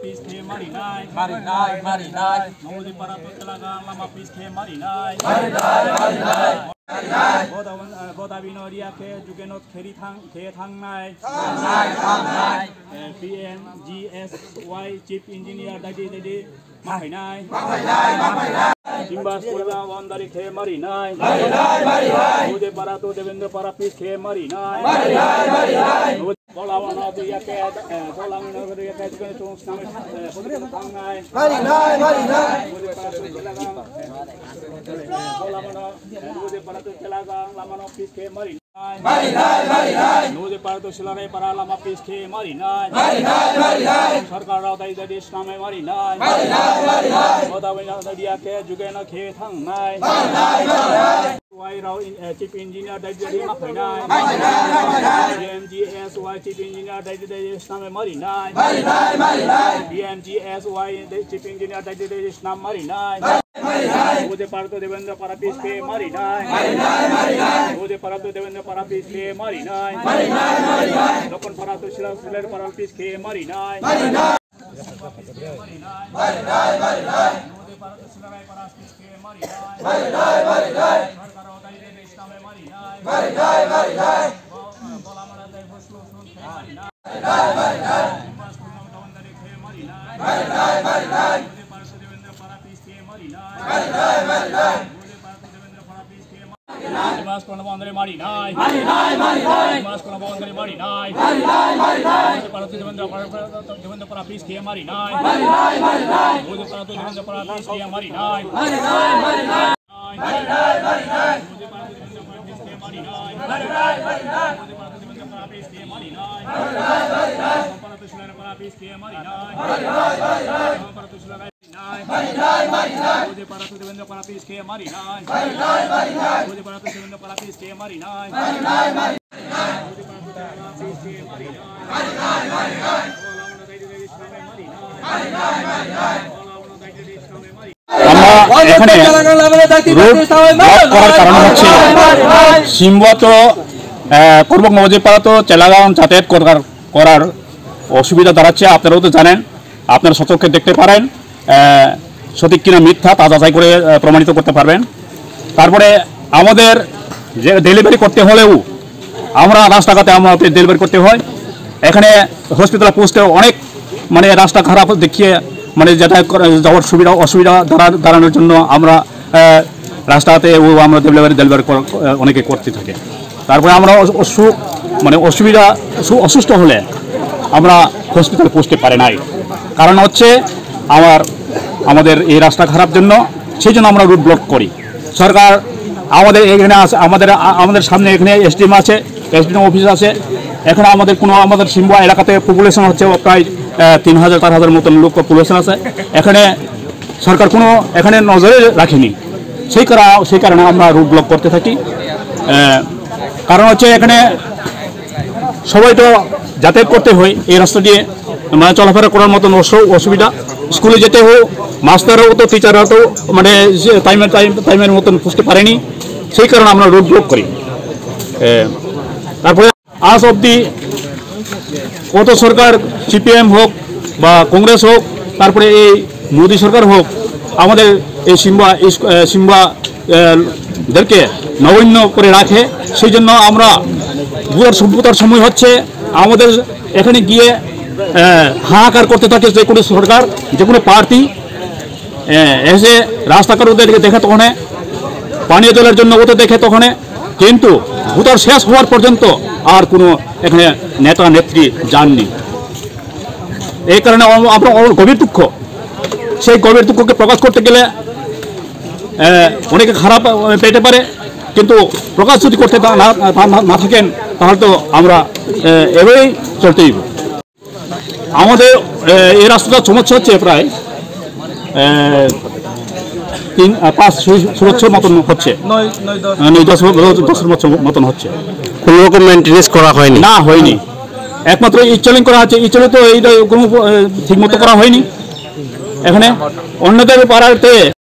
piske marinai, Nodi Parato Telagang lama piske marinai, Boda Vinoria ke Jugenot Keri Thang Nai, PMGSY Chief Engineer Dadi Marinai, Simbas Pula Wandari ke marinai, Nodi Parato Devendra Parapis ke marinai, Polawana dia ke Polangina dia ke Jugenot Thang Nai, Nodi Parato Telagang lama piske marinai, Nodi Parato Silare para lama piske marinai, Sarkar Rao Dai Dadi Sname marinai, Boda Vinoria dia ke Jugenot Thang Nai, Y Rao Chief Engineer Dadi Marinai, PMGSY Chief Engineer Dadi Sname marinai, PMGSY Chief Engineer Dadi Sname marinai, Nodi Parato Devendra Parapis ke marinai, Nodi Parato Devendra Parapis ke marinai, Lokon Parato Silare Parapis ke marinai, Nodi Parato Silare Parapis ke marinai, Sarkar Dai Dadi Sname marinai, Bolamana Dai Foslo ke marinai, Simbas Pula Wandari ke marinai, Nodi Parato Devendra Parapis ke marinai, Nodi Parato Devendra Parapis ke marinai, Simbas Pula Wandari marinai, Simbas Pula Wandari marinai, Nodi Parato Devendra Parapis ke marinai, Nodi Parato Devendra Parapis ke marinai, সিম্বত পূর্ব মজিপাড়া তো চেলাগাঁও যাতায়াত করার অসুবিধা দাঁড়াচ্ছে। আপনারাও তো জানেন, আপনারা সচক্ষে দেখতে পারেন, সঠিক কিনা মিথ্যা তা যাচাই করে প্রমাণিত করতে পারবেন। তারপরে আমাদের যে ডেলিভারি করতে হলেও আমরা রাস্তাঘাটে আমাদের ডেলিভারি করতে হয়। এখানে হসপিটাল পৌঁছতে অনেক মানে রাস্তা খারাপ দেখিয়ে মানে যাতায়াত যাওয়ার অসুবিধা দাঁড়ানোর জন্য আমরা রাস্তাতে আমরা ডেলিভারি অনেকে করতে থাকে। তারপরে আমরা অসুস্থ হলে আমরা হসপিটালে পৌঁছতে পারি নাই, কারণ হচ্ছে আমাদের এই রাস্তা খারাপ জন্য, সেই জন্য আমরা রুট ব্লক করি। সরকার আমাদের এখানে আছে, আমাদের সামনে এখানে এসডিএম আছে, এসডিএম অফিস আছে। এখন আমাদের সিম্বা এলাকাতে পপুলেশন হচ্ছে প্রায় 3000-4000 মতন লোক পপুলেশন আছে। এখানে সরকার এখানে নজরে রাখেনি, সেই কারণে আমরা রুট ব্লক করতে থাকি। কারণ হচ্ছে এখানে সবাই তো যাতায়াত করতে হয় এই রাস্তা দিয়ে, মানে চলাফেরা করার মতন অসুবিধা। স্কুলে যেতে হোক, মাস্টাররাও তো টিচাররাও তো মানে টাইমের মতন পৌঁছতে পারেনি, সেই কারণে আমরা রুট ব্লক করি। তারপরে আজ অবধি কত সরকার, সিপিএম হোক বা কংগ্রেস হোক, তারপরে এই মোদী সরকার হোক, আমাদের এই সিম্বাদেরকে নগণ্য করে রাখে। সেই জন্য আমরা ভুয়ার সভ্যতার সময় হচ্ছে আমাদের এখানে গিয়ে হাহাকার করতে থাকে যে কোনো সরকার, যে কোনো প্রার্থী এসে রাস্তাঘাট ওদেরকে দেখে তখন, পানীয় জলের জন্য ওদের দেখে তখন, কিন্তু ভোটার শেষ হওয়ার পর্যন্ত আর কোনো এখানে নেতা নেত্রী যাননি। এই কারণে আমরা গভীর দুঃখ, সেই গভীর দুঃখকে প্রকাশ করতে গেলে অনেকে খারাপ পেতে পারে, কিন্তু প্রকাশ যদি করতে না থাকেন তাহলে তো আমরা এভাবেই চলতেই। আমাদের এই রাস্তাটা সমস্যা হচ্ছে প্রায় 3-5 বছর মতন হচ্ছে, 9-10 বছর মতন হচ্ছে। কোনো রকম মেনটেন্যান্স করা হয়নি? না, হয়নি। একমাত্র ইনস্টলিং করা আছে, ইনস্টলে তো এইটা কোনো ঠিক মতো করা হয়নি। এখানে অন্যদের পাড়াতে